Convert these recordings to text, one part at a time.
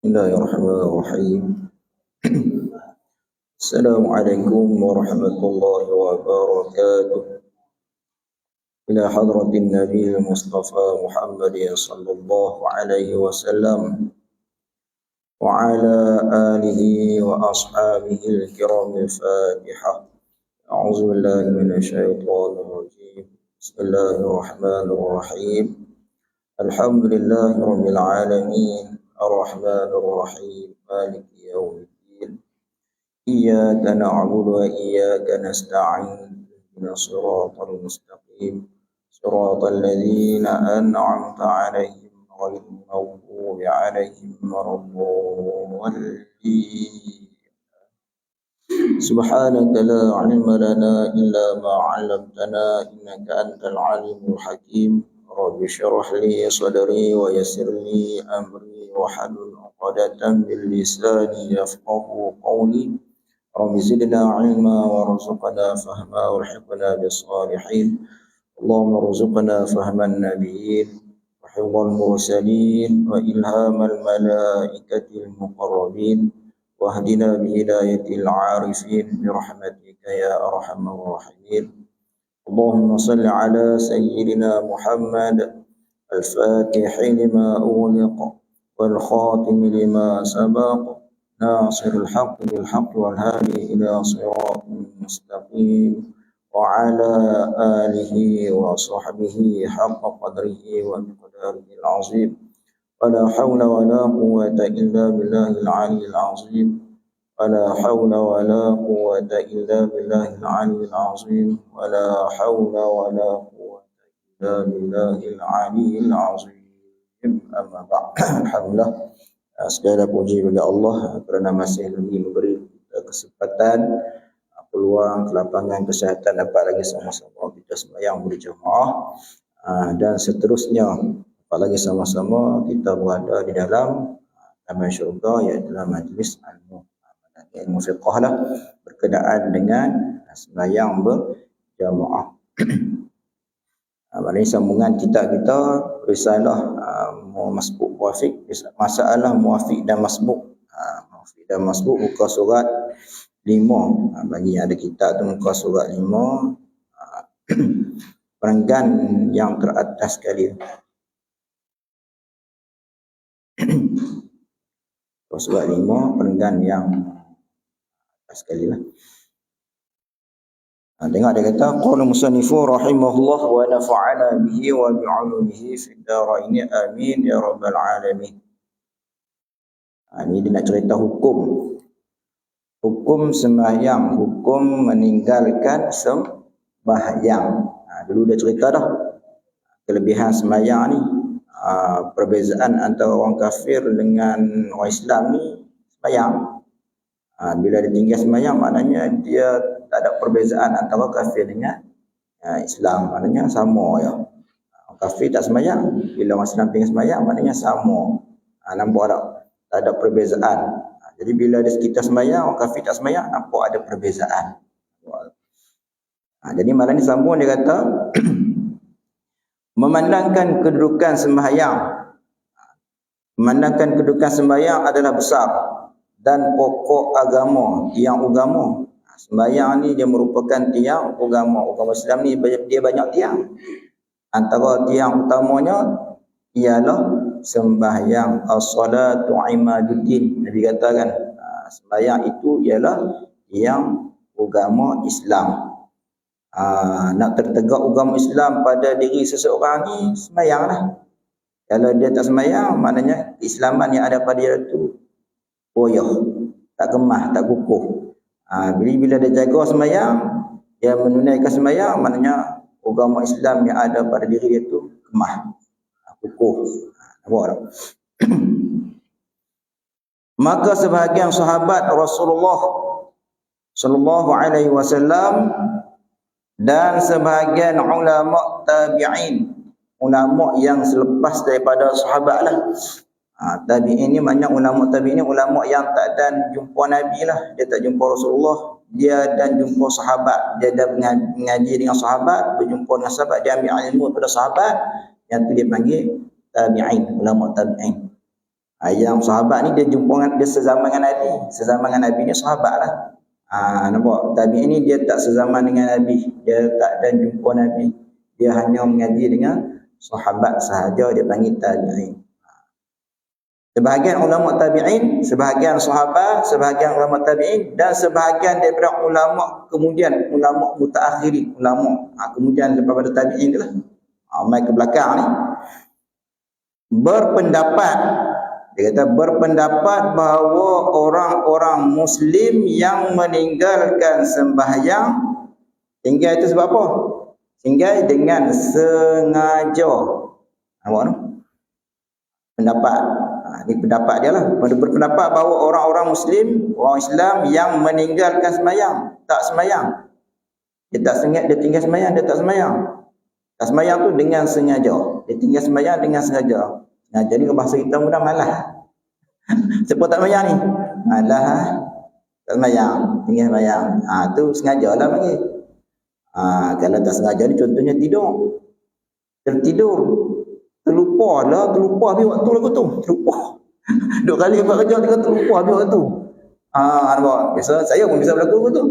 Bismillahirrahmanirrahim. Assalamualaikum warahmatullahi wabarakatuh. Ila hadratin Nabi Mustafa Muhammad sallallahu alaihi wasallam wa ala alihi wa ashabihi al-kiram al-Fatihah. A'udzu billahi minasy syaithanir rajim. Bismillahirrahmanirrahim. Alhamdulillahi rabbil alamin. Ar-Rahmanir Rahim. Maliki yaumiddin. Iyyaka na'budu wa iyyaka nasta'in. Ihdinas siratal mustaqim. Siratal ladzina an'amta 'alaihim ghairil maghdubi 'alaihim waladdallin. Subhanaka la 'ilma lana illa ma 'allamtana innaka antal 'alimul hakim. Rabbi shrah li sadri wa yassir li amri wahlul 'uqdatam min lisani yafqahu qawli. Rabbi zidna 'ilma warzuqna fahma walhiqna bis salihin. Allahumma rzuqna fahman nabiyyin wa hifdzal mursalin wa ilhamal malaikatil muqarrabin wahdina bi hidayatil 'arifin bi rahmatika ya arhamar rahimin. Allahumma salli ala sayyidina Muhammad al-Fatihi lima ughliqa wal khatimi lima sabaq nasirul haqqi bil haqqi wal hadi ila siratal mustaqim wa ala alihi wa sahbihi haqqa qadrihi wa miqdarihil azim. Wala hawla wala quwwata illa billahil aliyyil azim. ولا حول ولا قوة إلا بالله العلي العظيم ولا حول ولا قوة إلا بالله العلي العظيم أما بعد. Alhamdulillah, segala puji bagi Allah kerana masih lagi memberi kesempatan, peluang, kelapangan, kesihatan dapat lagi sama-sama kita sembahyang berjemaah dan seterusnya dapat lagi sama-sama kita berada di dalam taman syurga, iaitu majlis ilmu fiqh lah, berkenaan dengan sembahyang berjamaah. Ini sambungan kitab kita risalah masbuk muafiq, masalah muafiq dan masbuk. Muafiq dan masbuk muka surat 5. Bagi yang ada kitab tu muka surat 5. Perenggan yang teratas sekali. Muka surat 5 perenggan yang sekali lah. Tengok dia kata qala musannifu rahimahullah wa nafa'ana bihi wa bi'ulumihi fid darain amin ya rabbal alamin. Ini dia nak cerita hukum sembahyang, hukum meninggalkan sembahyang. Dulu dia cerita dah kelebihan sembahyang ni, perbezaan antara orang kafir dengan orang Islam ni sembahyang. Bila dia tinggal sembahyang, maknanya dia tak ada perbezaan antara kafir dengan Islam, maknanya sama ya. Kafir tak sembahyang, bila orang Islam tinggal sembahyang, maknanya sama. Nampak tak ada perbezaan. Jadi bila kita sembahyang, orang kafir tak sembahyang, nampak ada perbezaan. Jadi malam ni sambung dia kata memandangkan kedudukan sembahyang adalah besar dan pokok agama, tiang agama. Sembahyang ni dia merupakan tiang agama. Agama Islam ni dia banyak tiang. Antara tiang utamanya ialah sembahyang. As-salatu imaduddin. Nabi katakan sembahyang itu ialah tiang agama Islam. Nak tertegak agama Islam pada diri seseorang ni sembahyanglah. Kalau dia tak sembahyang, maknanya keislaman yang ada pada dia tu koyah, tak gemah, tak kukuh. Bila dia jaga sembahyang, dia menunaikan sembahyang, maknanya agama Islam yang ada pada diri dia tu gemah, kukuh. Nampak tak? Maka sebahagian sahabat Rasulullah sallallahu alaihi wasallam dan sebahagian ulama tabi'in, ulama yang selepas daripada sahabat lah. Tabi'in ni banyak ulama tabi'in ni ulama yang tak dan jumpa Nabi lah. Dia tak jumpa Rasulullah, dia dan jumpa sahabat. Dia dah mengaji dengan sahabat, berjumpa dengan sahabat, dia ambil ilmu daripada sahabat. Yang tu dia panggil tabi'in, ulama tabi'in. Yang sahabat ni dia jumpa dengan, dia sezaman dengan Nabi. Sezaman dengan Nabi ni sahabat lah. Nampak? Tabi'in ni dia tak sezaman dengan Nabi. Dia tak ada jumpa Nabi. Dia hanya mengaji dengan sahabat sahaja, dia panggil tabi'in. Sebahagian ulama tabi'in, sebahagian sahabat, sebahagian ulama tabi'in dan sebahagian daripada ulama kemudian, ulama mutaakhirin, ulama kemudian daripada tabi'in itulah. Mai ke belakang ni berpendapat, dia kata berpendapat bahawa orang-orang muslim yang meninggalkan sembahyang tinggal itu sebab apa? Tinggal dengan sengaja. Nampak tu? Pendapat. Ini pendapat dia lah. Berpendapat bahawa orang-orang muslim, orang Islam yang meninggalkan sembahyang, tak sembahyang. Dia tak sengaja, dia tinggal sembahyang, dia tak sembahyang. Tak sembahyang tu dengan sengaja. Dia tinggal sembahyang dengan sengaja. Nah, jadi bahasa kita mudah malah. Siapa tak sembahyang ni? Malah. Tak sembahyang, tinggal sembahyang. Tu sengaja lah panggil. Kalau tak sengaja ni contohnya tidur. Tertidur. Terlupa habis waktu lagu tu. Terlupa. 2 kali buat kerja, 3 terlupa habis waktu. Nampak? Biasa saya pun bisa berlaku tu.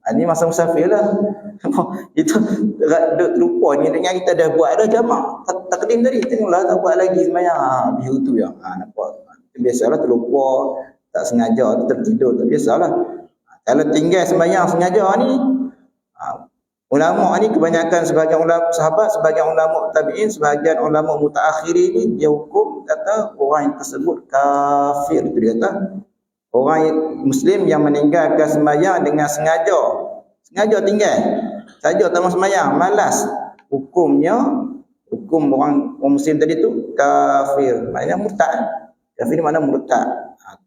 Ini masa musafir lah. Itu terlupa ni dengan kita dah buat dah jamak. Takdim tadi, tengoklah tak buat lagi sembahyang. Habis tu ya. Nampak? Biasalah terlupa, tak sengaja, tertidur, tu biasalah. Kalau tinggal sembahyang sengaja ni, ulama ni kebanyakan sebahagian ulama sahabat, sebahagian ulama tabi'in, sebahagian ulama mutaakhirin ni dia hukum kata orang yang tersebut kafir. Itu dia kata orang muslim yang meninggalkan sembahyang dengan sengaja. Sengaja tinggal. Saja tak mau sembahyang, malas. Hukum orang muslim tadi tu kafir. Maknanya murtad. Kafir ni makna murtad.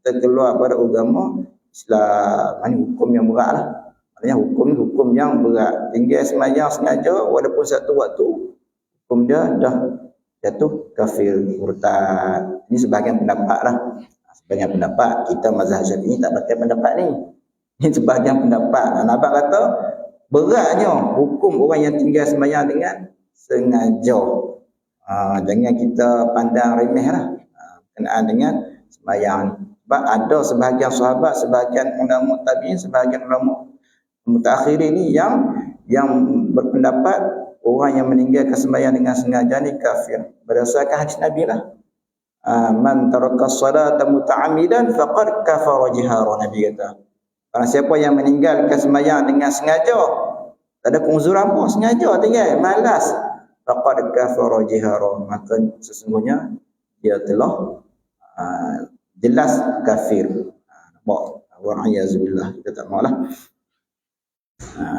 Terkeluar pada agama Islam. Ini hukum yang berat lah. Maknanya hukum yang berat. Tinggal sembahyang sengaja walaupun satu waktu, hukum dia dah jatuh kafir, murtad. Ini sebahagian pendapat lah. Sebahagian pendapat. Kita mazhab Syafi'i tak pakai pendapat ni. Ini sebahagian pendapat. Nabi kata beratnya hukum orang yang tinggal sembahyang dengan sengaja. Jangan kita pandang remeh lah berkenaan dengan sembahyang. Sebab ada sebahagian sahabat, sebahagian ulama tabi'in, sebahagian ulama mutaakhirin ni yang berpendapat orang yang meninggalkan sembahyang dengan sengaja ni kafir. Berdasarkan hadis Nabi lah. Man taraka as-salata muta'ammidan faqad kafara jihara, Nabi kata. Barang siapa yang meninggalkan sembahyang dengan sengaja, tak ada penguzuran apa, sengaja tinggal, malas, faqad kafara jihara, maka sesungguhnya dia telah jelas kafir. Wa'ayazubillah, kita tak maulah.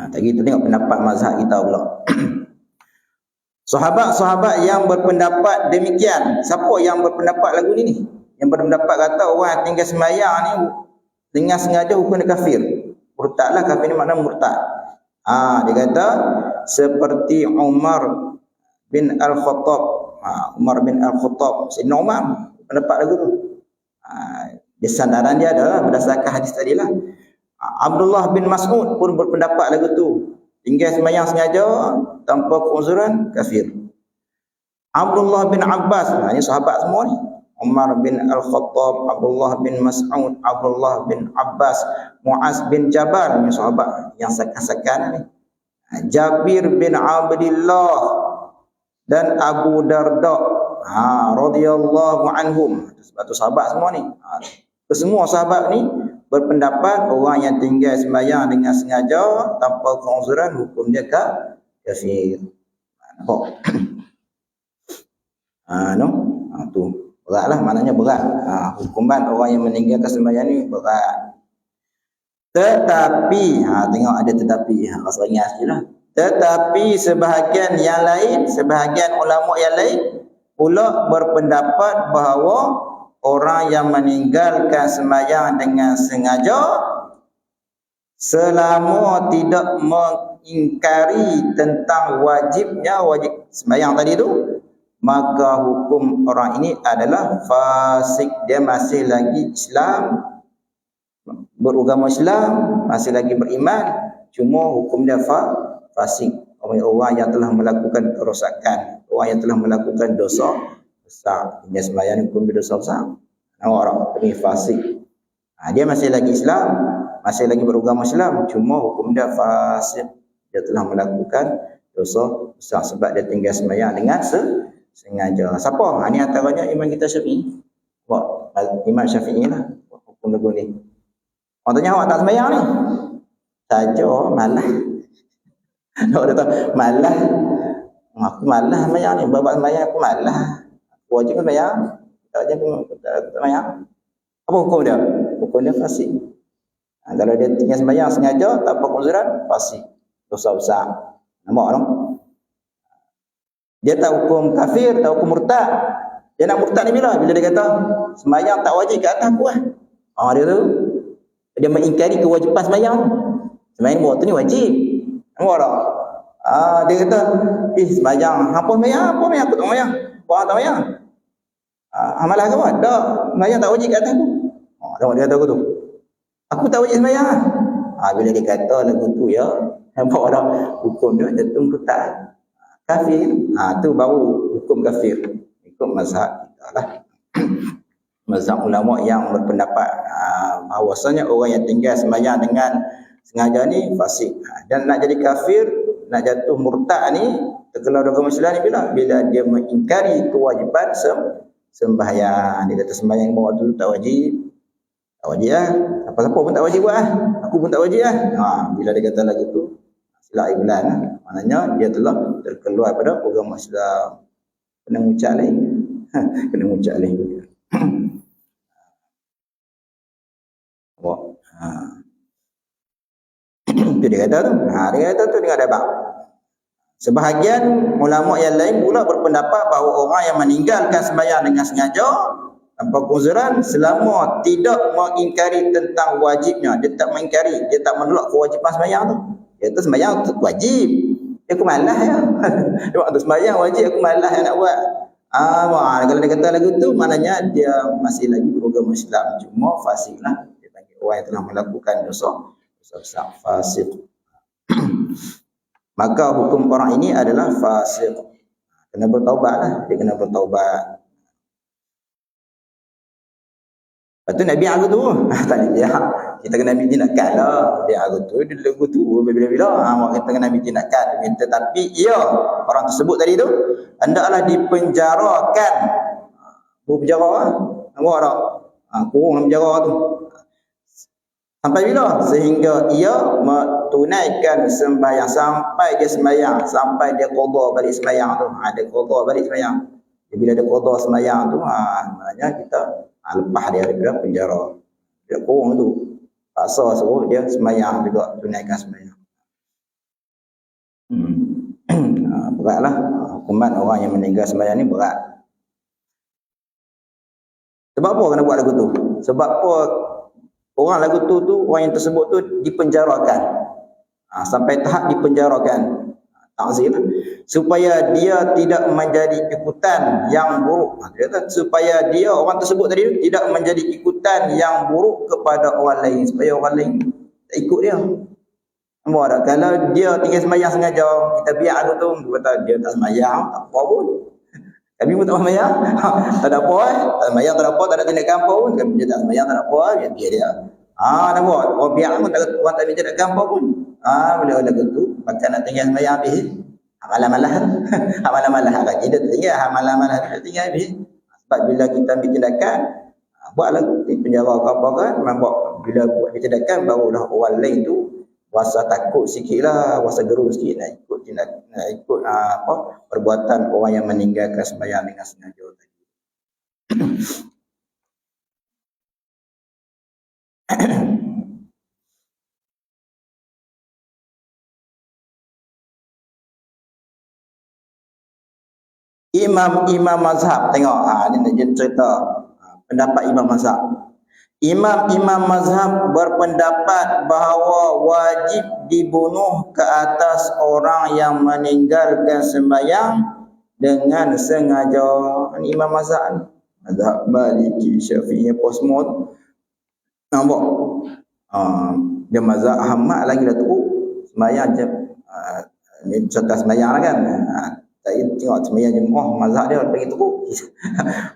Tadi tu tengok pendapat mazhab kita pula. Sahabat-sahabat yang berpendapat demikian. Siapa yang berpendapat lagu ni? Yang berpendapat kata orang tinggal sembahyang ni dengan sengaja hukum dia kafir. Murtadlah, kafir ni makna murtad. Dia kata seperti Umar bin Al-Khattab. Umar bin Al-Khattab, Sayyidina Umar pendapat lagu tu. Dia sandaran dia adalah berdasarkan hadis tadi lah. Abdullah bin Mas'ud pun berpendapat lagu tu. Tinggal sembahyang sengaja tanpa keuzuran kafir. Abdullah bin Abbas, ini sahabat semua ni. Umar bin Al-Khattab, Abdullah bin Mas'ud, Abdullah bin Abbas, Muaz bin Jabal, ini sahabat yang sakan-sakan ni. Jabir bin Abdullah dan Abu Darda radhiyallahu anhum. Sebab tu sahabat semua ni. Semua sahabat ni berpendapat orang yang tinggal sembahyang dengan sengaja tanpa keuzuran hukum dia kafir. Nampak? Tu beratlah, maknanya berat. Hukuman orang yang meninggalkan sembahyang ni berat. Tetapi tengok ada tetapi, rasa ringan sikitlah. Tetapi sebahagian yang lain, sebahagian ulama yang lain pula berpendapat bahawa orang yang meninggalkan sembahyang dengan sengaja selama tidak mengingkari tentang wajib sembahyang tadi tu, maka hukum orang ini adalah fasik. Dia masih lagi Islam, beragama Islam, masih lagi beriman, cuma hukum dia fasik. Orang yang telah melakukan kerosakan, orang yang telah melakukan dosa besar. Tinggal sembahyang hukum dosa besar. Nampak tak? Ini fasik. Dia masih lagi Islam, masih lagi beragama Islam, cuma hukum dia fasik. Dia telah melakukan dosa besar sebab dia tinggal sembahyang dengan sengaja. Siapa? Ini antaranya imam kita Syafi'i. Imam Syafi'i lah hukum lagu ni. Orang tanya awak tak sembahyang ni? Saja malah. Nak kata malah. Aku malah sembahyang ni. Babak sembahyang aku malah. Aku wajib sembahyang. Tak wajib tak sembahyang. Apa hukum dia? Hukum dia fasik. Kalau dia tinggal sembahyang sengaja tanpa keuzuran, fasik. Dosa besar. Nampak tak? Dia tak hukum kafir, tak hukum murtad. Dia nak murtad ni bila? Bila dia kata sembahyang tak wajib ke atas aku lah. Dia tu. Dia mengingkari kewajipan sembahyang. Sembahyang waktu ni wajib. Nampak tak? Dia kata, sembahyang. Apa sembahyang? Apa sembahyang? Aku tak sembahyang. Buat tak sembahyang? Amalah ke apa? Tak. Sembahyang tak wajib ke atas aku. Tengok dia kata aku tu. Aku tak wajib sembahyang. Bila dia kata lagu tu ya. Nampak tak? Hukum dia jatuh murtad. Kafir. Tu baru hukum kafir. Ikut mazhab kita lah. Mazhab ulama yang berpendapat bahawasanya orang yang tinggal sembahyang dengan sengaja ni fasik. Dan nak jadi kafir, nak jatuh murtad ni, terkeluar dari agama Islam ni bila dia mengingkari kewajipan sembahyang. Dia kata sembahyang waktu tu tak wajib. Tak wajib lah. Siapa-siapa pun tak wajib buat lah. Aku pun tak wajib lah. Bila dia kata lagi tu, silap iblan lah. Maknanya dia telah terkeluar pada agama Islam. Kena ngucap lain. Kena ngucap lain. Itu dia kata tu. Dia kata tu dengan adab. Sebahagian ulama yang lain pula berpendapat bahawa orang yang meninggalkan sembahyang dengan sengaja tanpa keuzuran selama tidak mengingkari tentang wajibnya, dia tak mengingkari, dia tak menolak kewajipan sembahyang tu. Dia kata sembahyang tu wajib. Aku malas ya. Dia waktu sembahyang wajib, aku malas nak buat. Kalau dia kata lagu tu, maknanya dia masih lagi beragama Islam. Cuma fasik lah. Dia panggil orang yang telah melakukan dosa besar, fasik. Maka hukum orang ini adalah fasik. Kena bertaubat lah. Dia kena bertaubat. Lepas tu Nabi aku tu. Tak ada dia. Kita kena ambil tindakan lah. Dia aku tu, dia lagu tu. Bila-bila. Kita kena ambil tindakan. Tetapi orang tersebut tadi tu, hendaklah dipenjarakan. Berpenjara lah. Nampak tak? Kurung dalam penjara tu. Sampai bila? Sehingga ia tunaikan sembahyang. Sampai dia sembahyang. Sampai dia qada balik sembahyang tu. Dia qada balik sembahyang. Bila dia qada sembahyang tu, maknanya kita lepas dia daripada penjara. Dia kurung tu. Paksa suruh dia sembahyang juga. Tunaikan sembahyang. Beratlah. Hukuman orang yang meninggal sembahyang ni berat. Sebab apa kena buat lagu tu? Sebab apa orang lagu tu orang yang tersebut tu dipenjarakan. Sampai tahap dipenjarakan. Ta'zir. Supaya dia tidak menjadi ikutan yang buruk. Supaya dia, orang tersebut tadi tidak menjadi ikutan yang buruk kepada orang lain. Supaya orang lain tak ikut dia. Nampak tak? Kalau dia tinggal sembahyang sengaja, kita biar lagu tu. Dia kata dia tak sembahyang, tak apa pun. Kami pun tak sembahyang. Tak ada apa. Tak sembahyang, tak ada apa. Tak ada tindakan apa pun. Dia tak sembahyang, tak ada apa. Biar dia. Nampak? Orang biar pun orang tak minta tindakan apa pun. Bila lagu tu, maka nak tinggal sembahyang habis. Malah-malah. Malah-malah. Kita tinggal. Malah-malah. Kita tinggal habis. Sebab bila kita ambil tindakan, buatlah di penjara ke apa kan. Nampak? Bila buat tindakan, barulah orang lain tu rasa takut sikit lah. Rasa gerun sikit nak ikut tindakan. Nak ikut perbuatan orang yang meninggalkan sembahyang dengan sengaja tadi. Imam mazhab, tengok ni dia cerita pendapat imam mazhab. Imam mazhab berpendapat bahawa wajib dibunuh ke atas orang yang meninggalkan sembahyang dengan sengaja. Ini imam mazhab. Mazhab Maliki, Syafi'i, apa semua tu. Nampak? Dia mazhab Ahmad lagi dah teruk. Sembahyang je. Ni contoh sembahyang lah kan. tengok sembahyang Jumaat mazhab dia bagi teruk.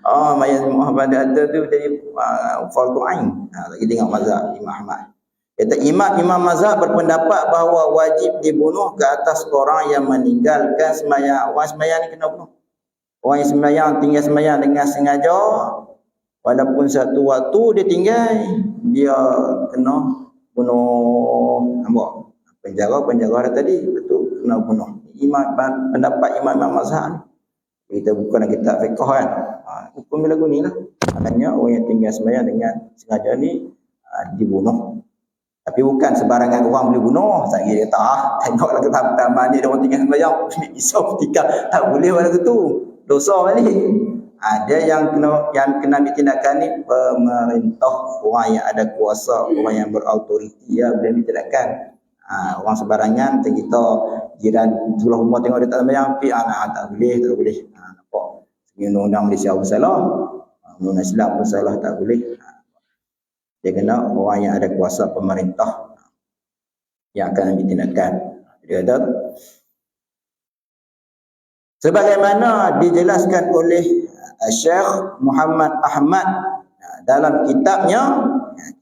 Sembahyang Jumaat pada ada tu jadi fardu ain. Lagi tengok mazhab Imam Ahmad. Kata imam mazhab berpendapat bahawa wajib dibunuh ke atas orang yang meninggalkan sembahyang. Orang sembahyang ni kena bunuh. Orang yang sembahyang tinggal sembahyang dengan sengaja, walaupun satu waktu dia tinggal, dia kena bunuh. Nampak? Penjara dah tadi betul kena bunuh. Pendapat imam mazhab ni. Kita bukan kitab fiqh kan. Hukum lagu ni lah. Maknanya orang yang tinggal sembahyang dengan sengaja ni dibunuh. Tapi bukan sebarangan orang boleh bunuh. Saya kira tengoklah ke taman ni orang tinggal sembahyang risau ketika tak boleh pada tu. Dosa balik. Ada yang kena ambil tindakan ni pemerintah, orang yang ada kuasa, orang yang berautoriti boleh ambil tindakan. Orang sebarangan kita jiran sebelah rumah tengok dia tak sembahyang tak boleh. Nampak undang-undang Malaysia bersalah, undang-undang Islam bersalah, tak boleh. Dia kena orang yang ada kuasa pemerintah yang akan ambil tindakan. Dia kata sebagaimana dijelaskan oleh Syekh Muhammad Ahmad dalam kitabnya,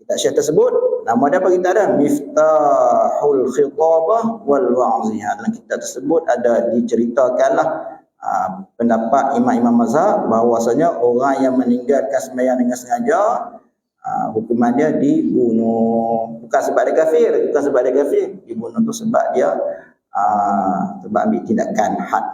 kitab Syekh tersebut, nama dia apa kitab dia? Miftahul Khitabah wal Wa'ziyah. Dalam kitab tersebut ada diceritakanlah pendapat imam-imam mazhab bahawasanya orang yang meninggalkan sembahyang dengan sengaja, hukuman dia dibunuh. Bukan sebab dia kafir, dibunuh tu sebab dia sebab ambil tindakan had.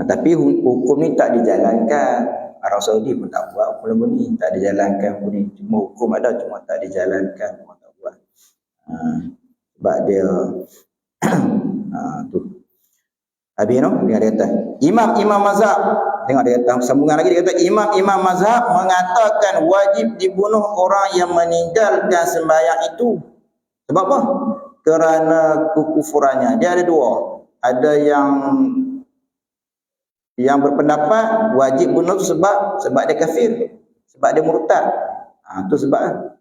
Tapi hukum ni tak dijalankan. Arab Saudi pun tak buat hukum ni, tak dijalankan hukum ni. Cuma hukum ada, cuma tak dijalankan, cuma tak buat. Sebab dia tu. Habis dia kata imam mazhab, tengok dia kata sambungan lagi, dia kata imam mazhab mengatakan wajib dibunuh orang yang meninggalkan sembahyang itu. Sebab apa? Kerana kekufurannya. Dia ada dua. Ada yang berpendapat wajib bunuh tu sebab dia kafir, sebab dia murtad. Tu sebab.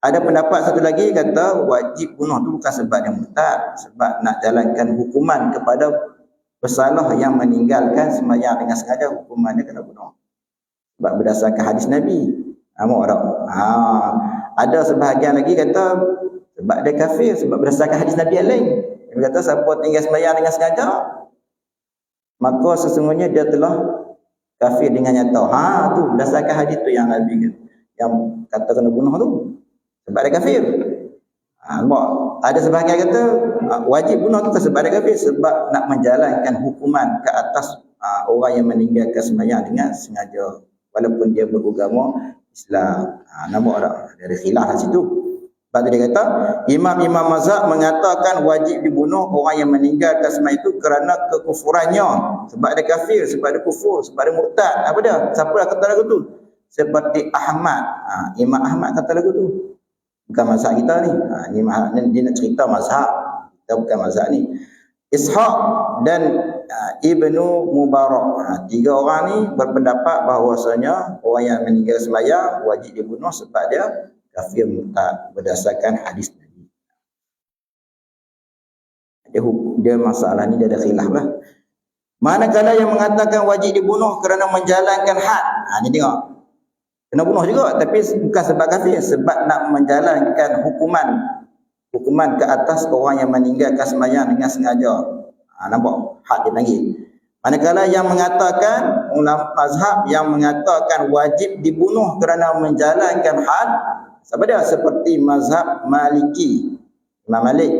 Ada pendapat satu lagi kata wajib bunuh tu bukan sebab dia murtad, sebab nak jalankan hukuman kepada bersalah yang meninggalkan sembahyang dengan sengaja, hukumannya kena bunuh. Sebab berdasarkan hadis Nabi. Ada sebahagian lagi kata sebab dia kafir, sebab berdasarkan hadis Nabi yang lain. Dia kata siapa tinggal sembahyang dengan sengaja, maka sesungguhnya dia telah kafir dengan nyata. Tu berdasarkan hadis tu yang Nabi yang kata kena bunuh tu, sebab dia kafir. Ada sebahagian kata wajib bunuh tu sebab dia kafir, sebab nak menjalankan hukuman ke atas orang yang meninggalkan sembahyang dengan sengaja, walaupun dia beragama Islam. Nampak tak? Dari khilaf di situ. Lepas tu dia kata imam-imam mazhab mengatakan wajib dibunuh orang yang meninggalkan sembahyang itu kerana kekufurannya, sebab dia kafir, sebab dia kufur, sebab dia murtad. Apa dia? Siapa dah kata lagu tu? Seperti Ahmad. Imam Ahmad kata lagu tu. Bukan mazhab kita ni. Dia nak cerita mazhab. Kita bukan mazhab ni. Ishaq dan Ibnu Mubarak. Tiga orang ni berpendapat bahawasanya orang yang meninggal sembahyang wajib dibunuh sebab dia kafir murtad berdasarkan hadis Nabi. Dia masalah ni dia ada khilaf lah. Manakala yang mengatakan wajib dibunuh kerana menjalankan had. Ni tengok. Kena bunuh juga, tapi bukan sebab kafir, sebab nak menjalankan hukuman ke atas orang yang meninggalkan sembahyang dengan sengaja. Nampak? Had dia panggil. Manakala yang mengatakan, ulama mazhab yang mengatakan wajib dibunuh kerana menjalankan had, siapa dia? Seperti mazhab Maliki, Imam Malik,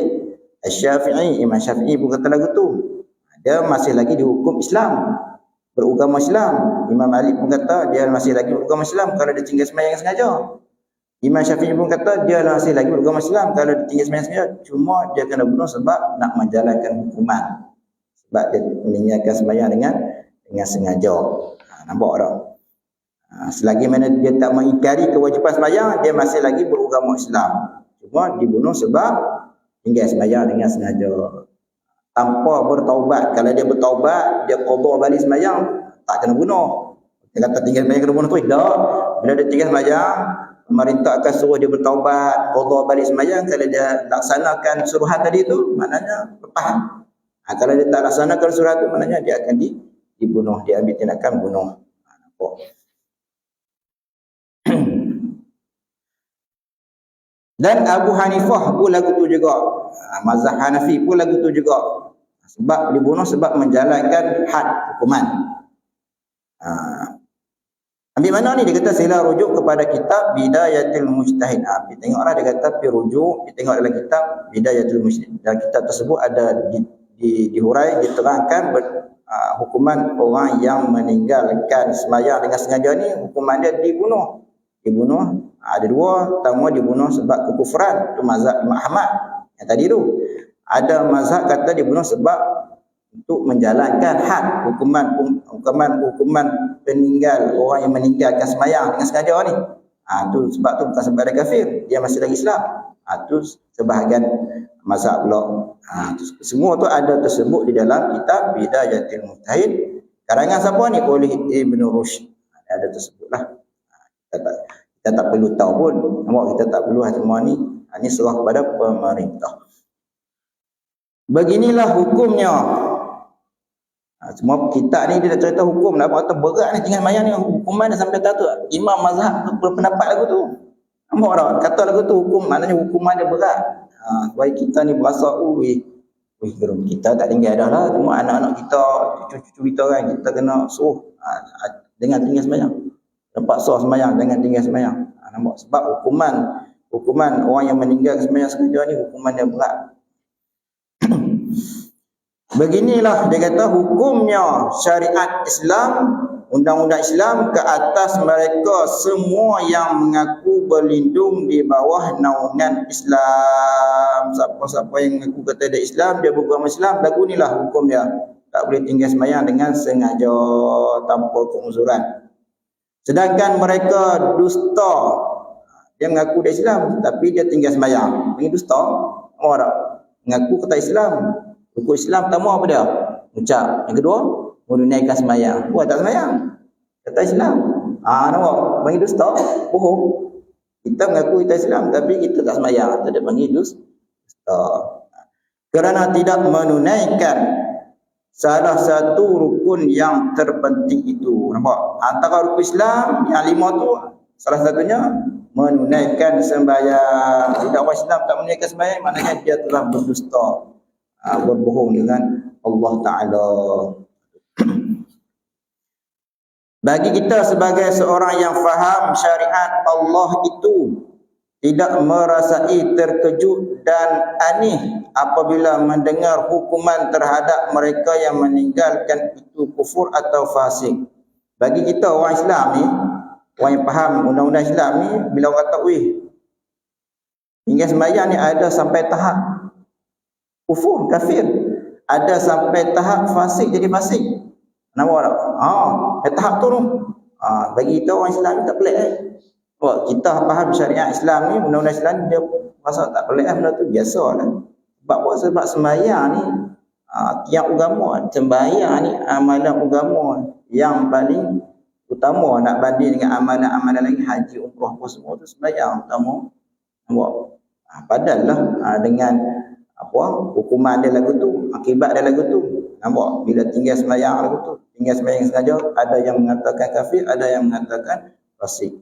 Syafi'i, Imam Syafi'i pun kata lagu tu. Dia masih lagi dihukum Islam, beragama Islam. Imam Malik pun kata dia masih lagi beragama Islam kalau dia tinggal sembahyang sengaja. Imam Syafi'i pun kata dia masih lagi beragama Islam kalau dia tinggal sembahyang sengaja. Cuma dia kena bunuh sebab nak menjalankan hukuman, sebab dia meninggalkan sembahyang dengan sengaja. Nampak tak? Selagi mana dia tak mengingkari kewajipan sembahyang, dia masih lagi beragama Islam. Cuma dibunuh sebab tinggal sembahyang dengan sengaja, tanpa bertaubat. Kalau dia bertaubat, dia qada balik sembahyang, tak kena bunuh. Dia kata tinggal sembahyang kena bunuh tu, tak. Bila dia tinggal sembahyang, pemerintah akan suruh dia bertaubat, qada balik sembahyang. Kalau dia laksanakan suruhan tadi tu, maknanya lepas. Kalau dia tak laksanakan suruhan tu, maknanya dia akan dibunuh, dia ambil tindakan bunuh. Nampak? Dan Abu Hanifah pun lagu tu juga. Mazhab Hanafi pun lagu tu juga. Sebab dibunuh sebab menjalankan had hukuman. Ambil mana ni? Dia kata sila rujuk kepada kitab Bidayatul Mujtahid. Kita tengoklah dia kata pergi rujuk, kita tengok dalam kitab Bidayatul Mujtahid. Dalam kitab tersebut ada dihurai, diterangkan hukuman orang yang meninggalkan sembahyang dengan sengaja ni, hukuman dia dibunuh. Ada dua. Pertama dibunuh sebab kekufuran, itu mazhab Imam Ahmad yang tadi tu. Ada mazhab kata dibunuh sebab untuk menjalankan had hukuman peninggal, orang yang meninggalkan sembahyang dengan sengaja ni. Tu sebab tu bukan sebab dia kafir, dia masih lagi Islam. Tu sebahagian mazhab pula. Semua tu ada tersebut di dalam kitab Bidayatul Mujtahid. Karangan siapa ni? Oleh Ibn Rushd. Ada tersebutlah. Kita tak perlu tahu pun. Kita tak perlu semua ni. Ini serah kepada pemerintah. Beginilah hukumnya. Semua kitab ni dia dah cerita hukum. Nampak kata berat ni tinggal mayang ni. Hukuman dah sampai kata tu. Imam mazhab berpendapat lagu tu. Nampak tak? Kata lagu tu hukum. Maknanya hukuman dia berat. Supaya kita ni berasa, gerum kita tak tinggal dah lah. Semua anak-anak kita, cucu-cucu kita kan. Kita kena suruh dengan tinggal sembahyang. Terpaksa sembahyang dengan tinggal sembahyang. Nampak? Sebab hukuman orang yang meninggal sembahyang sengaja ni hukuman dia berat. Beginilah dia kata hukumnya syariat Islam, undang-undang Islam ke atas mereka semua yang mengaku berlindung di bawah naungan Islam. Siapa-siapa yang mengaku kata dia Islam, dia beragama Islam, lagu inilah hukum dia. Tak boleh tinggal sembahyang dengan sengaja tanpa penguzuran. Sedangkan mereka dusta. Dia mengaku dia Islam tapi dia tinggal sembahyang. Ini dusta. Orang mengaku kata Islam. Hukum Islam pertama apa dia? Ucap. Yang kedua, menunaikan sembahyang. Buat tak sembahyang? Kata Islam. Nampak? Panggil dusta. Bohong. Kita mengaku kita Islam tapi kita tak sembahyang. Itu dia panggil dusta. Kerana tidak menunaikan salah satu rukun yang terpenting itu. Nampak? Antara rukun Islam yang 5 tu, salah satunya menunaikan sembahyang. Tidak orang Islam tak menunaikan sembahyang, maknanya dia telah berdusta. Berbohong dengan Allah Ta'ala. Bagi kita sebagai seorang yang faham syariat Allah itu, tidak merasai terkejut dan aneh apabila mendengar hukuman terhadap mereka yang meninggalkan itu kufur atau fasik. Bagi kita orang Islam ni, orang yang faham undang-undang Islam ni, bila orang kata, hingga sembahyang ni ada sampai tahap kufur, kafir. Ada sampai tahap fasik jadi fasik. Nampak tak? Tahap tu. Bagi kita orang Islam ni tak pelik. Kita faham syariat Islam ni, undang-undang Islam ni, dia rasa tak pelik benda tu, biasa lah. Sebab apa? Sebab sembahyang ni, tiap agama, sembahyang ni amalan agama yang paling utama nak banding dengan amalan-amalan lain, haji, umrah, apa semua tu sembahyang utama. Nampak? Padalah dengan hukuman dia lagu tu, akibat dia lagu tu. Nampak? Bila tinggal sembahyang lagu tu, tinggal sembahyang sengaja, ada yang mengatakan kafir, ada yang mengatakan fasik.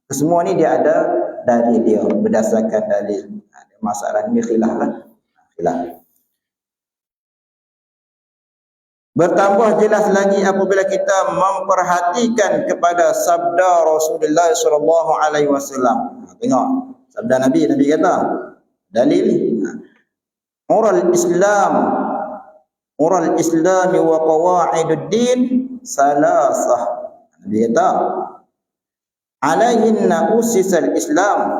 Semua ni dia ada dalil dia, berdasarkan dalil. Masalah ni khilaf lah. Khilaf. Bertambah jelas lagi apabila kita memperhatikan kepada sabda Rasulullah SAW. Tengok sabda Nabi kata, dalil ni. Ural Islam wa qawaiduddin salasah. Nabi kata, alaihinna usisal Islam,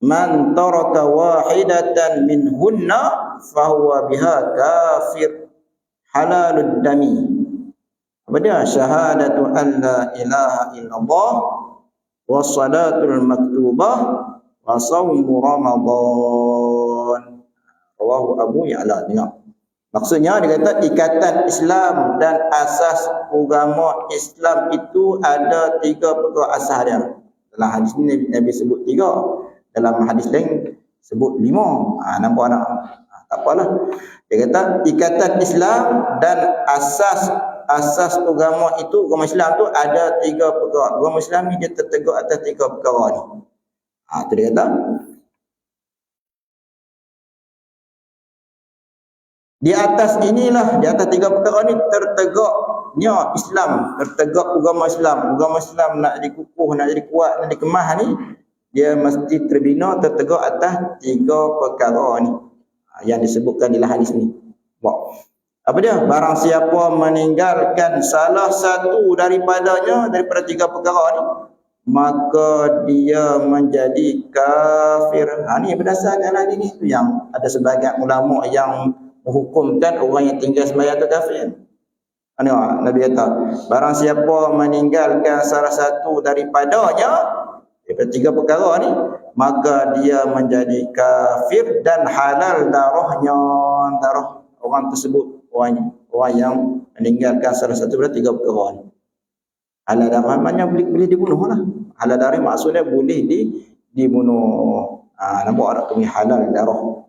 man taraka wahidatan minhunna fahuwa biha kafir halalud dami. Apa dia? Syahadatu an la ilaha illallah wa salatul maktubah wa sawmu ramadan. Rawahu Abu Ya'la. Tengok. Maksudnya dia kata ikatan Islam dan asas agama Islam itu ada 3 perkara asas dia. Dalam hadis ni Nabi sebut 3, dalam hadis lain sebut 5. Nampak tak? Tak apalah. Dia kata ikatan Islam dan asas agama itu, agama Islam tu ada 3 perkara. Agama Islam ni dia tertegak atas 3 perkara ni. Tu dia kata di atas inilah, di atas 3 perkara ni tertegaknya Islam, tertegak agama Islam. Agama Islam nak jadi kukuh, nak jadi kuat, nak dikemah ni, dia mesti terbina, tertegak atas 3 perkara ni yang disebutkan dalam hadis ni. Apa dia? Barang siapa meninggalkan salah satu daripada 3 perkara ni, maka dia menjadi kafir. Ni berdasarkan hadis ni tu yang ada sebagian ulama yang menghukumkan orang yang tinggal sembahyang tu kafir. Nabi kata, barang siapa meninggalkan salah satu daripadanya, daripada 3 perkara ni, maka dia menjadi kafir dan halal darahnya, darah orang tersebut, orang yang meninggalkan salah satu daripada 3 perkara ni. Halal darah maknanya boleh dibunuh lah. Halal darah maksudnya boleh dibunuh. Nampak tak tu halal darah.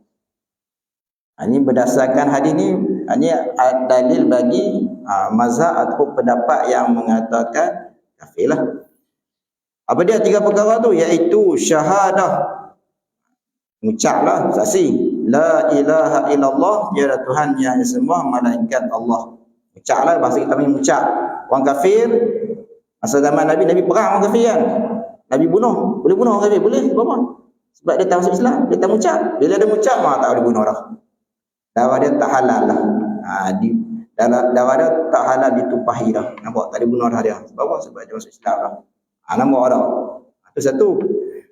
Ini berdasarkan hadis ni, ini dalil bagi mazhab atau pendapat yang mengatakan kafir lah. Apa dia 3 perkara tu? Iaitu syahadah, ucaplah saksi la ilaha illallah, tiada Tuhan yang semua malaikat Allah. Ucaplah, bahasa kita punya ucap. Orang kafir masa zaman Nabi perang orang kafir kan. Nabi bunuh, boleh bunuh orang kafir, boleh. Sebab apa? Sebab dia tak masuk Islam, dia tak ucap. Bila dia ucap, tak boleh bunuh dah. Darah dia tak halal lah. Darah dia tak halal ditumpahi dah. Nampak? Tak dibunuh dah dia. Sebab apa? Sebab dia masuk Islam dah. Nampak dah. Itu satu.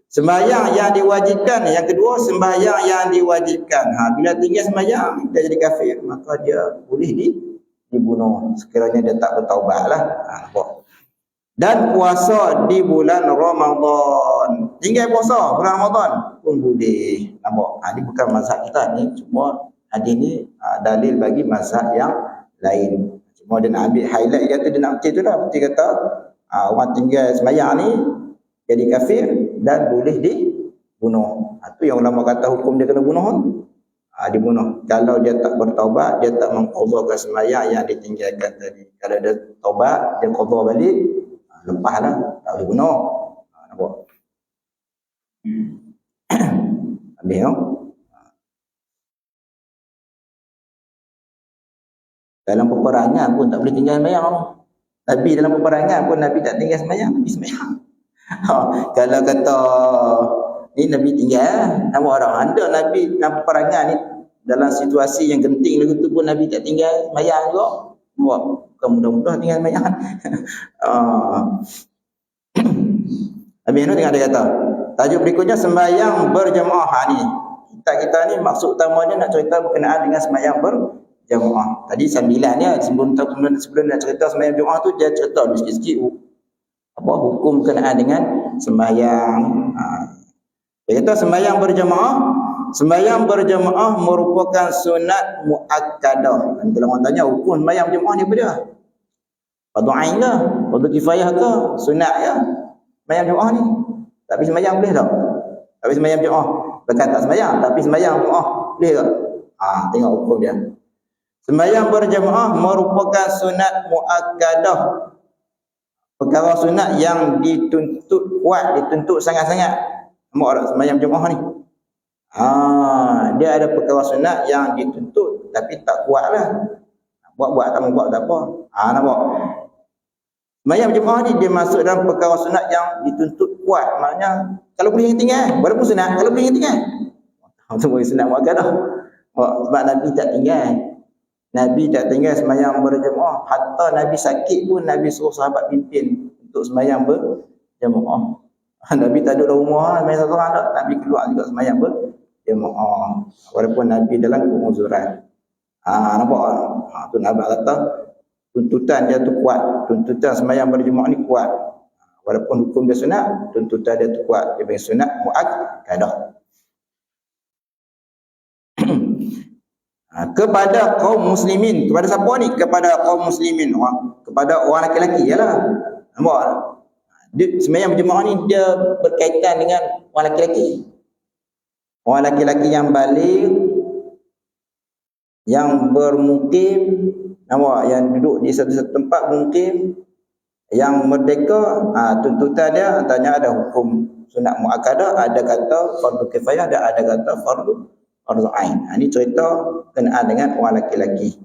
Sembahyang yang diwajibkan. Yang kedua, sembahyang yang diwajibkan. Bila tinggal sembahyang, dia jadi kafir, maka dia boleh dibunuh. Sekiranya dia tak bertaubat lah. Nampak? Dan puasa di bulan Ramadan. Tinggal puasa bulan Ramadan pun boleh. Nampak? Ini bukan mazhab kita ni. Cuma hadis ni dalil bagi mazhab yang lain. Cuma dia nak ambil highlight dia tu, dia nak kata tu lah. Dia kata orang tinggal sembahyang ni jadi kafir dan boleh dibunuh. Itu yang ulama kata hukum dia kena bunuh. Dibunuh. Kalau dia tak bertaubat, dia tak mengqadhakan sembahyang yang ditinggalkan tadi. Kalau dia taubat, dia qadha balik, lepaslah, tak boleh bunuh. Nampak? Habis no? Dalam peperangan pun tak boleh tinggal sembahyang. Nabi dalam peperangan pun Nabi tak tinggal sembahyang, Nabi sembahyang. Kalau kata ni Nabi tinggal, nampak orang ada Nabi dalam peperangan ni, dalam situasi yang genting lagu tu pun Nabi tak tinggal sembahyang juga. Nampak? Bukan mudah-mudah tinggal sembahyang. Habis ni tengah dia kata, tajuk berikutnya sembahyang berjemaah. Ni kita ni maksud utamanya nak cerita berkenaan dengan sembahyang berjemaah. Tadi 9 dia sebelum nak cerita sembahyang berjemaah tu, dia cerita sikit-sikit apa hukum berkenaan dengan sembahyang. Dia kata sembahyang berjemaah merupakan sunat muakkadah. Kalau orang tanya hukum sembahyang berjemaah ni apa dia? Fardu ain ke? Fardu kifayah ke? Sunat ya? Sembahyang berjemaah ni. Tapi sembahyang boleh tak? Tapi sembahyang berjemaah bukan tak sembahyang, tapi sembahyang berjemaah boleh tak? Tengok hukum dia. Sembahyang berjemaah merupakan sunat muakkadah. Perkara sunat yang dituntut kuat, dituntut sangat-sangat. Nampak tak sembahyang berjemaah ni? Dia ada perkara sunat yang dituntut tapi tak kuat lah. Buat tak buat tak apa. Nampak? Sembahyang berjemaah ni dia masuk dalam perkara sunat yang dituntut kuat. Maknanya kalau boleh tinggal, walaupun sunat, kalau boleh tinggal. Itu boleh sunat muakkadah. Sebab Nabi tak tinggal. Nabi tak tinggal sembahyang berjemaah. Hatta Nabi sakit pun Nabi suruh sahabat pimpin untuk sembahyang berjemaah. Nabi tak duduk dalam rumah sembahyang seorang tak. Nabi keluar juga sembahyang berjemaah. Walaupun Nabi dalam penguzuran. Nampak? Tu Nabi kata tuntutan dia tu kuat. Tuntutan sembahyang berjemaah ni kuat. Walaupun hukum dia sunat, tuntutan dia tu kuat. Dia panggil sunat muakkadah. Kepada kaum muslimin, kepada siapa ni? Kepada kaum muslimin, kepada orang lelaki ialah. Nampak? Sembahyang berjemaah ni dia berkaitan dengan orang lelaki-lelaki. Orang lelaki-lelaki yang balik, yang bermukim, nampak, yang duduk di satu-satu tempat mukim, yang merdeka, tuntutan dia antaranya ada hukum sunat muakkadah, ada kata fardu kifayah, ada kata fardu ain. Ini cerita kenaan dengan orang lelaki-lelaki.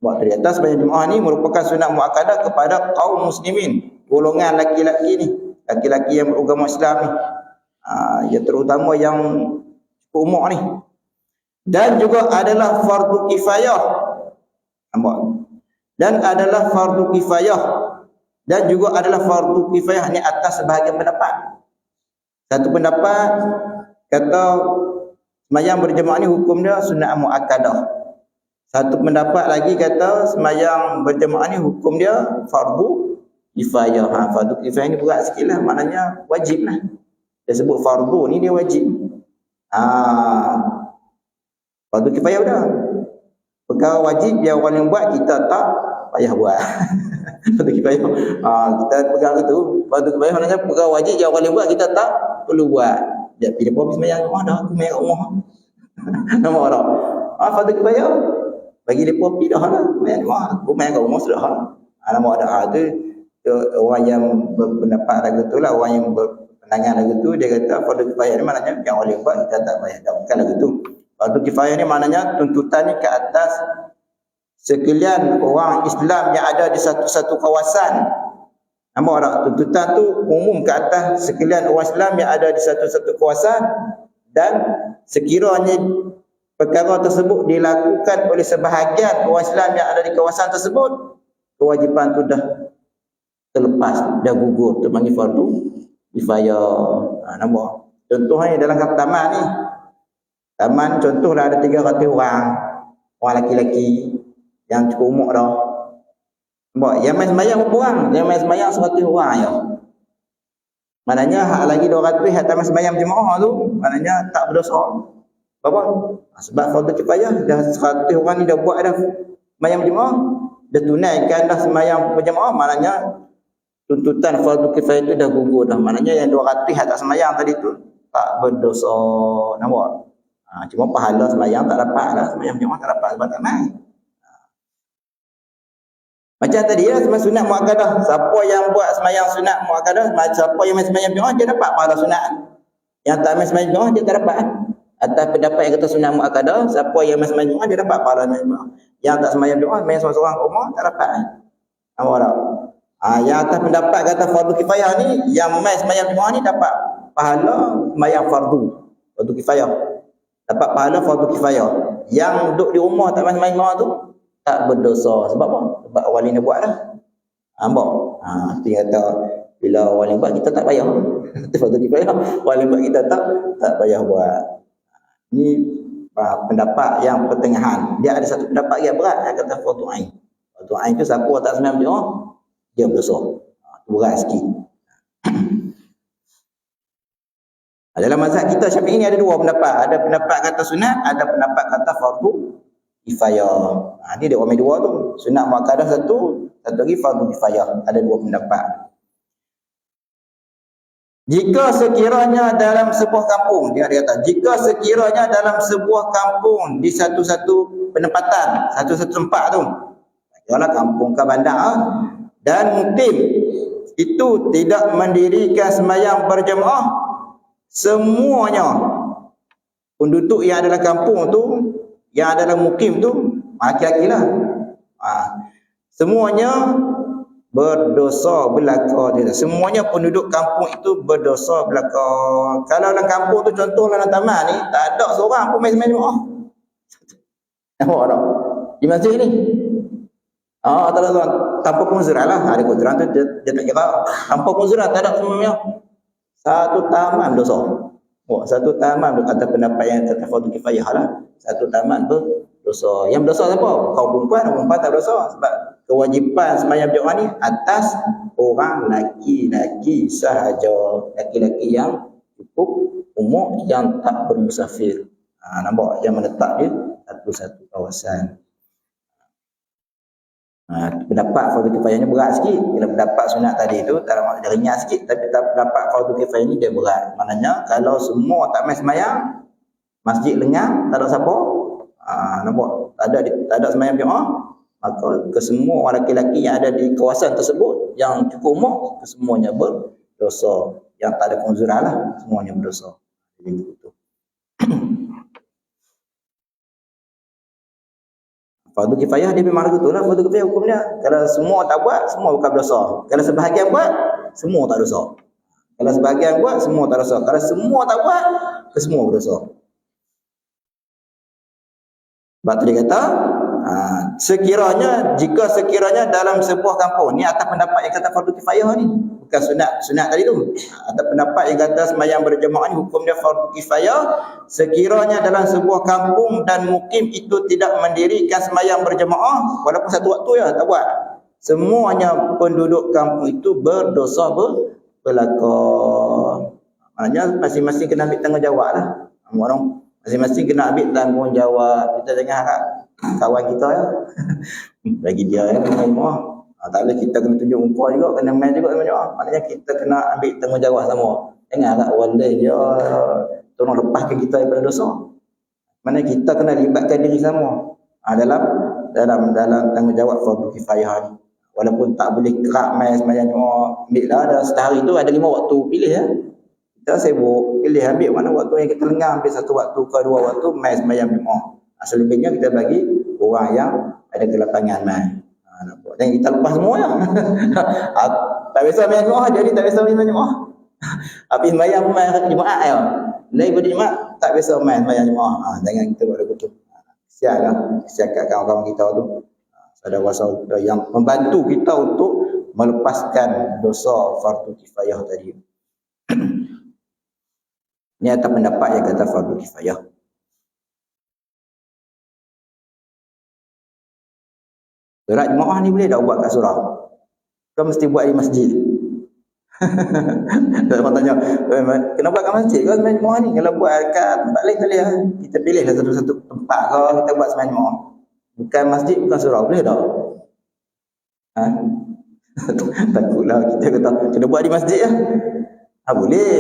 Buat di atas sembahyang Jumaat ni merupakan sunat muakkadah kepada kaum muslimin, golongan lelaki-lelaki ni, lelaki-lelaki yang beragama Islam ni. Ya terutama yang umur ni. Dan juga adalah fardu kifayah. Nampak? Dan adalah fardu kifayah. Dan juga adalah fardu kifayah ni atas sebahagian pendapat. Satu pendapat kata sembahyang berjemaah ni hukum dia sunat muakkadah. Satu pendapat lagi kata sembahyang berjemaah ni hukum dia fardu kifayah. Fardu kifayah ni berat sikit lah, maknanya wajib lah. Dia sebut fardu ni dia wajib. Fardu kifayah dah. Perkara wajib yang orang yang buat kita tak payah buat. Fardu kifayah. Kita pegang tu. Fardu kifayah maknanya perkara wajib yang orang yang buat kita tak perlu buat. Dia pilih apa sembahyang rumah dah, aku main kat rumah. Nampak tak? Fardu kifayah bagi depa pi dah lah. Main rumah, aku main kat rumah sudah lah. Nampak tak? Tu orang yang berpendapat lagu tu lah, orang yang berpandangan lagu tu, dia kata fardu kifayah ni maknanya yang orang yang buat kita tak payah. Bukan lagu tu. Fardu kifayah ni maknanya tuntutannya ke atas sekalian orang Islam yang ada di satu-satu kawasan. Nampak tak? Tuntutan tu umum ke atas sekalian orang Islam yang ada di satu-satu kawasan, dan sekiranya perkara tersebut dilakukan oleh sebahagian orang Islam yang ada di kawasan tersebut, kewajipan tu dah terlepas, dah gugur, terpanggil fardu kifayah. Nampak? Contohnya dalam taman ni. Taman contohlah ada 300 orang lelaki-lelaki yang cukup umur dah. Nampak? Yang main sembahyang berapa orang? Yang main sembahyang 100 orang je. Maknanya hak lagi 200 hak tak main sembahyang jemaah tu, maknanya tak berdosa. Apa? Sebab fardu kifayah dah 100 orang ni dah buat dah sembahyang berjemaah, dah tunaikan dah sembahyang berjemaah, maknanya tuntutan fardu kifayah itu dah gugur dah. Maknanya yang 200 hak tak sembahyang tadi tu tak berdosa. Nampak? Cuma pahala sembahyang tak dapat lah, sembahyang berjemaah tak dapat sebab tak main. Macam tadi lah, sembahyang sunat muakkadah. Siapa yang buat sembahyang sunat muakkadah, siapa yang main sembahyang berjemaah dia dapat pahala sunat. Yang tak main sembahyang berjemaah dia tak dapat. Atas pendapat yang kata sunat muakkadah, siapa yang main sembahyang berjemaah dia dapat pahala berjemaah. Yang tak sembahyang berjemaah main seorang-seorang rumah tak dapat. Nampak tak? Yang atas pendapat kata fardu kifayah ni, yang main sembahyang berjemaah ni dapat pahala sembahyang fardu kifayah. Dapat pahala fardu kifayah. Yang duduk di rumah tak main sembahyang berjemaah tu tak berdosa. Sebab apa? Sebab orang lain dah buat dah. Nampak? Itu yang kata bila orang lain buat kita tak payah. Fardu kifayah. Orang lain buat kita tak payah buat. Ini pendapat yang pertengahan. Dia ada satu pendapat yang berat, yang kata fardu ain. Fardu ain tu siapa tak sembahyang berjemaah dia berdosa. Berat sikit. Dalam mazhab kita Syafi'i ni ada dua pendapat. Ada pendapat kata sunat, ada pendapat kata fardu kifayah. Ni dia ramai dua tu. Sunat muakkadah satu lagi fardu kifayah. Ada dua pendapat. Jika sekiranya dalam sebuah kampung, dia kata, jika sekiranya dalam sebuah kampung di satu-satu penempatan, satu-satu tempat tu, ialah kampung ke bandar, dan mukim itu tidak mendirikan sembahyang berjemaah, semuanya penduduk yang ada dalam kampung tu, yang ada dalam mukim tu, laki-laki lah, semuanya berdosa belaka dia. Semuanya penduduk kampung itu berdosa belaka. Kalau dalam kampung tu contohlah dalam taman ni, tak ada seorang pun main sembahyang jemaah. Nampak tak? Di masjid ni. Tak ada seorang. Tanpa penguzuran lah. Ada penguzuran tu dia tak kira. Tanpa penguzuran tak ada semuanya. Satu taman dosa. Satu taman atas pendapat yang kata fardu kifayah lah. Satu taman berdosa. Yang berdosa siapa? Kaum perempuan tak berdosa. Sebab kewajipan sembahyang berjemaah ni atas orang laki-laki sahaja. Laki-laki yang cukup umur, yang tak bermusafir. Nampak? Yang menetap di satu-satu kawasan. Pendapat fardu kifayahnya berat sikit. Kalau pendapat sunat tadi tu dia ringan sikit, tapi pendapat fardu kifayah ni dia berat. Maknanya kalau semua tak mai sembahyang, masjid lengang, tak ada siapa, nampak? Tak ada sembahyang jemaah, maka kesemua orang lelaki yang ada di kawasan tersebut yang cukup umur, kesemuanya berdosa. Yang tak ada konzuran lah, semuanya berdosa. Jadi itu. Fardu kifayah dia memang begitu lah. Fardu kifayah hukum dia, kalau semua tak buat, semua bukan berdosa. Kalau sebahagian buat, semua tak dosa. Kalau sebahagian buat, semua tak dosa. Kalau semua tak buat, kesemua berdosa. Sebab tu dia kata, sekiranya dalam sebuah kampung, ni atas pendapat yang kata fardu kifayah ni, bukan sunat tadi tu. Atas pendapat yang kata sembahyang berjemaah ni hukum dia fardu kifayah, sekiranya dalam sebuah kampung dan mukim itu tidak mendirikan sembahyang berjemaah, walaupun satu waktu ya tak buat, semuanya penduduk kampung itu berdosa berlakon. Maknanya masing-masing kena ambil tanggungjawab lah. Orang masing-masing kena ambil tanggungjawab. Kita jangan harap kawan kita ya bagi dia ya main jemaah. Tak boleh kita kena tunjuk muka juga, kena main juga main jemaah. Maknanya kita kena ambil tanggungjawab sama. Jangan harap orang lain dia tolong lepaskan kita daripada dosa. Maknanya kita kena libatkan diri sama dalam tanggungjawab fardu kifayah ni. Walaupun tak boleh kerap main sembahyang jemaah, ambil lah ada sehari tu ada 5 waktu, pilih ya. Kita sibuk, pilih ambil mana waktu yang kita lengah, ambil 1 waktu ke 2 waktu main sembahyang jemaah. Selebihnya kita bagi orang yang ada kelapangan main. Nampak? Dan kita lepas semua ya. Tak biasa main jemaah, jadi tak biasa main jemaah. Habis sembahyang main jemaah ya. Lain pada jemaah tak biasa main sembahyang jemaah. Jangan kita buat begitu. Kesianlah, kesian kat kawan-kawan kita tu. Saudara-saudara yang membantu kita untuk melepaskan dosa fardu kifayah tadi. Ini atas pendapat yang kata fardu kifayah. Solat jemaah ni boleh tak buat kat surau? Kau mesti buat di masjid. Tak orang tanya, kena buat kat masjid kau sembahyang jemaah ni? Kalau buat kat tempat lain tak boleh lah. Kita pilihlah satu-satu tempat kau, kita buat sembahyang jemaah. Bukan masjid, bukan surau, boleh tak? Takutlah kita kata, kena buat di masjid lah. Boleh.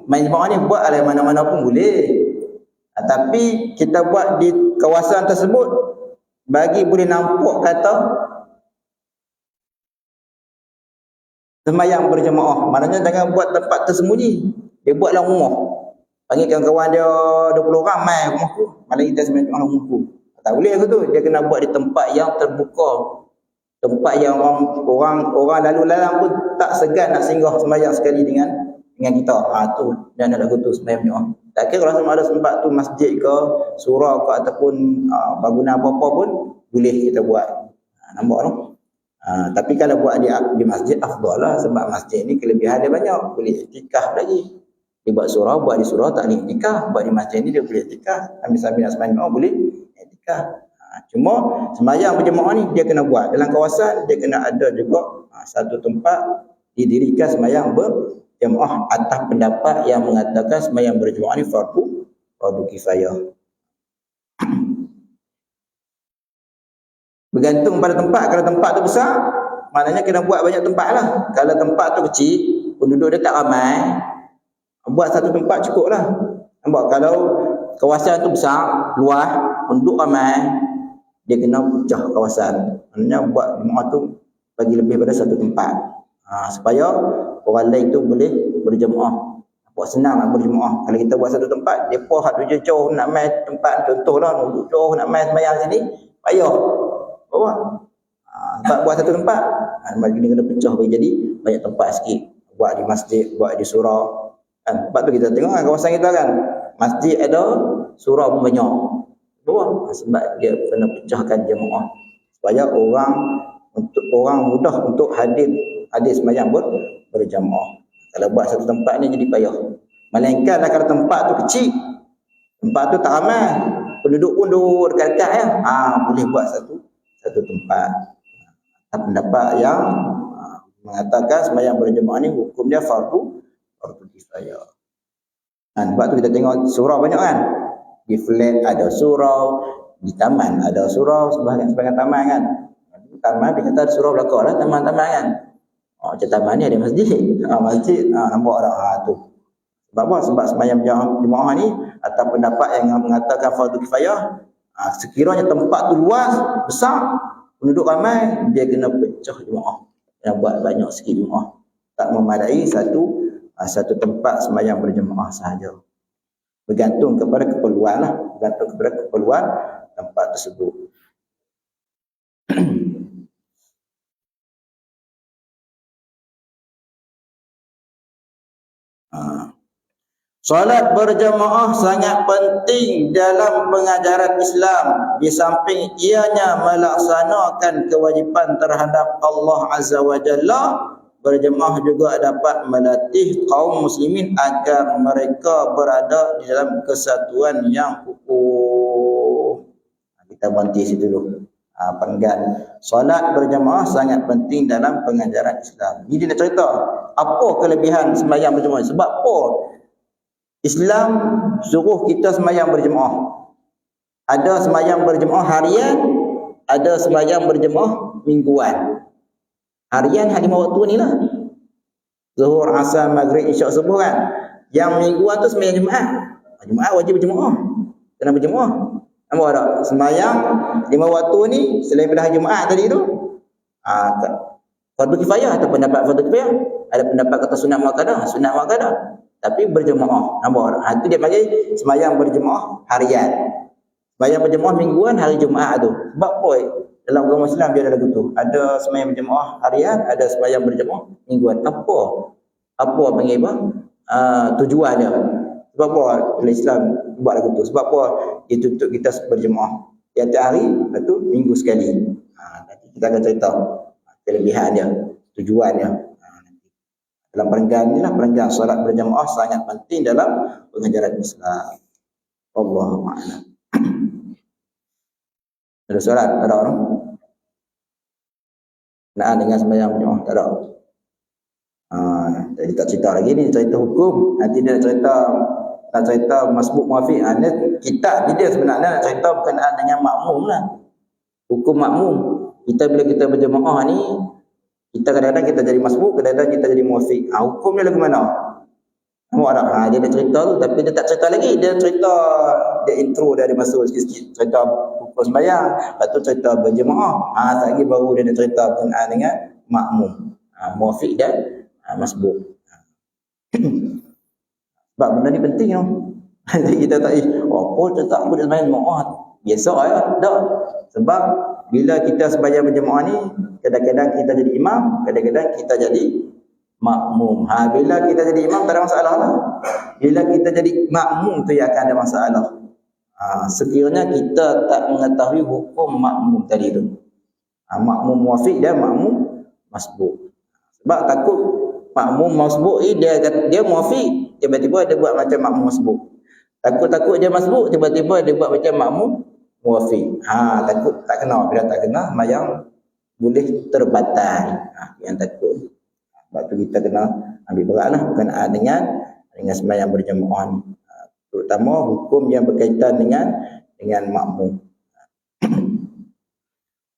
Main jemaah ni buat lah mana-mana pun boleh. Tapi kita buat di kawasan tersebut, bagi boleh nampak kata sembahyang berjemaah. Maknanya jangan buat tempat tersembunyi. Dia buat dalam rumah. Panggil kawan-kawan dia 20 orang main rumah tu. Malah kita sembahyang dalam rumah tu. Tak boleh aku tu. Dia kena buat di tempat yang terbuka. Tempat yang orang lalu lalang pun tak segan nak singgah sembahyang sekali dengan kita. Tu dan ada lagu tu sembahyang berjemaah. Tak kira kalau ada tempat tu masjid ke, surau ke ataupun bangunan apa-apa pun boleh kita buat. Nampak tu? Tapi kalau buat di masjid afdal lah, sebab masjid ni kelebihan dia banyak. Boleh iktikaf lagi. Dia buat di surau tak boleh iktikaf. Buat di masjid ni dia boleh iktikaf. Sambil nak sembahyang boleh iktikaf. Cuma sembahyang berjemaah ni dia kena buat dalam kawasan, dia kena ada juga satu tempat didirikan sembahyang berjemaah atas pendapat yang mengatakan sembahyang berjemaah ni fardu kifayah. Bergantung pada tempat. Kalau tempat tu besar, maknanya kena buat banyak tempat lah. Kalau tempat tu kecil, penduduk dia tak ramai, buat satu tempat cukup lah. Nampak? Kalau kawasan tu besar, luas, penduduk ramai, dia kena pecah kawasan. Maknanya buat jemaah tu bagi lebih pada satu tempat. Supaya orang lain tu boleh berjemaah. Buat senang nak berjemaah. Kalau kita buat satu tempat, mereka hak jauh nak main tempat, contohlah jauh nak main sembahyang sini, payah. Sebab buat satu tempat, dia kena pecah bagi jadi banyak tempat sikit. Buat di masjid, buat di surau. Sebab tu kita tengok kawasan kita kan, masjid ada, surau pun banyak. Sebab dia kena pecahkan jemaah supaya orang mudah untuk hadir sembahyang berjemaah. Kalau buat satu tempat ni jadi payah. Melainkan kalau tempat tu kecil, tempat tu tak ramai, penduduk pun duduk dekat-dekat ya. Boleh buat satu tempat. Pendapat yang mengatakan sembahyang berjemaah ni hukum dia fardu kifayah. Sebab tu kita tengok surau banyak kan. Di flat ada surau, di taman ada surau, sebahagian taman kan. taman dia kata suruh belakang lah taman-taman kan. Macam taman ni ada masjid. Masjid nampak orang tu. Sebab apa? Sebab sembahyang jemaah ni atau pendapat yang mengatakan fardu kifayah, sekiranya tempat tu luas, besar, penduduk ramai, dia kena pecah jemaah. Yang buat banyak sikit jemaah. Tak memadai satu tempat sembahyang berjemaah sahaja. Bergantung kepada keperluan lah. Bergantung kepada keperluan tempat tersebut. Solat berjemaah sangat penting dalam pengajaran Islam. Di samping ianya melaksanakan kewajipan terhadap Allah Azza wa Jalla, berjemaah juga dapat melatih kaum muslimin agar mereka berada di dalam kesatuan yang utuh. Kita berhenti situ dulu. Penggan solat berjemaah sangat penting dalam pengajaran Islam. Jadi nak cerita apa kelebihan sembahyang berjemaah? Sebab apa Islam suruh kita sembahyang berjemaah? Ada sembahyang berjemaah harian, ada sembahyang berjemaah mingguan. Harian hari 5 waktu ni lah. Zuhur, Asar, Maghrib, Isyak, Subuh kan. Yang mingguan tu sembahyang Jumaat. Jumaat wajib berjemaah. Kena berjemaah. Nampak tak? Sembahyang 5 waktu ni selain pada hari Jumaat tadi tu. Fardu kifayah atau pendapat fardu kifayah. Ada pendapat kata sunat muakkadah. Tapi berjemaah. Nampak tak? Itu dia panggil sembahyang berjemaah harian. Sembahyang berjemaah mingguan hari Jumaat tu. Sebab apa? Dalam agama Islam dia ada lagu tu. Ada sembahyang berjemaah harian, ada sembahyang berjemaah mingguan. Apa panggil apa? Tujuan dia. Sebab apa dalam Islam buat lagu tu? Sebab apa dia tuntut kita berjemaah tiap hari, lepas tu minggu sekali. Nanti kita akan cerita kelebihan dia, tujuan dia. Dalam perenggan ni lah, perenggan solat berjemaah sangat penting dalam pengajaran Islam. Allahu a'lam. Ada solat? Tak ada orang? Nak dengan sembahyang berjemaah? Tak ada. Jadi tak cerita lagi ni, cerita hukum. Nanti dia nak cerita masbuk muafiq. Kitab ni dia sebenarnya nak cerita berkenaan dengan makmum lah. Hukum makmum. Bila kita berjemaah ni, kita kadang-kadang kita jadi masbuk, kadang-kadang kita jadi muafiq. Hukum dia lagu mana? Nampak tak? Dia dah cerita tu, tapi dia tak cerita lagi. Dia cerita, dia intro dia ada masuk sikit-sikit. Cerita hukum sembahyang, lepas tu cerita berjemaah. Tak lagi baru dia nak cerita berkenaan dengan makmum. Muafiq dan masbuk. Sebab benda ni penting tau. Jadi kita tak apa cerita aku dia sembahyang jemaah. Biasa ya, dah. Sebab bila kita sembahyang berjemaah ni, kadang-kadang kita jadi imam, kadang-kadang kita jadi makmum. Bila kita jadi imam tak ada masalah lah. Bila kita jadi makmum tu yang akan ada masalah. Sekiranya kita tak mengetahui hukum makmum tadi tu. Makmum muafiq dan makmum masbuk. Sebab takut makmum masbuk ni dia muafiq, tiba-tiba dia buat macam makmum masbuk. Takut dia masbuk, tiba-tiba dia buat macam makmum muafiq. Takut tak kena. Bila tak kena, sembahyang boleh terbatal. Yang takut. Sebab tu kita kena ambil beratlah berkenaan dengan sembahyang berjemaah ni. Terutama hukum yang berkaitan dengan makmum.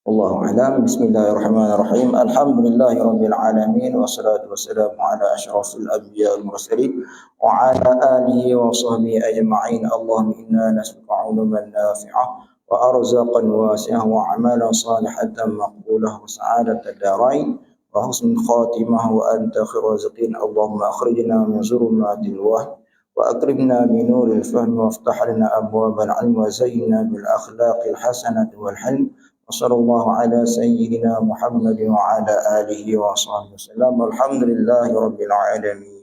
Allahu a'lam. Bismillahirrahmanirrahim. Alhamdulillahirabbil alamin wassalatu wassalamu ala asyrafil anbiya'i wal mursalin wa ala alihi wa sahbihi ajma'in. Allahumma inna nas'aluka 'ilman nafi'ah wa arzaqan wasi'ah wa 'amalan salihatan maqbulah wa sa'adatan darain wa husnul khatimah wa anta khairu raziqin. Allahumma akhrijna min zulumatil wahm wa akrimna bi nuril fahm waftah lana abwabal 'ilm wa zayyinna bil akhlaqil hasanati wal hilm. Wassallallahu ala sayyidina Muhammad wa ala alihi wa sahbihi wasallam. Alhamdulillahi rabbil alamin.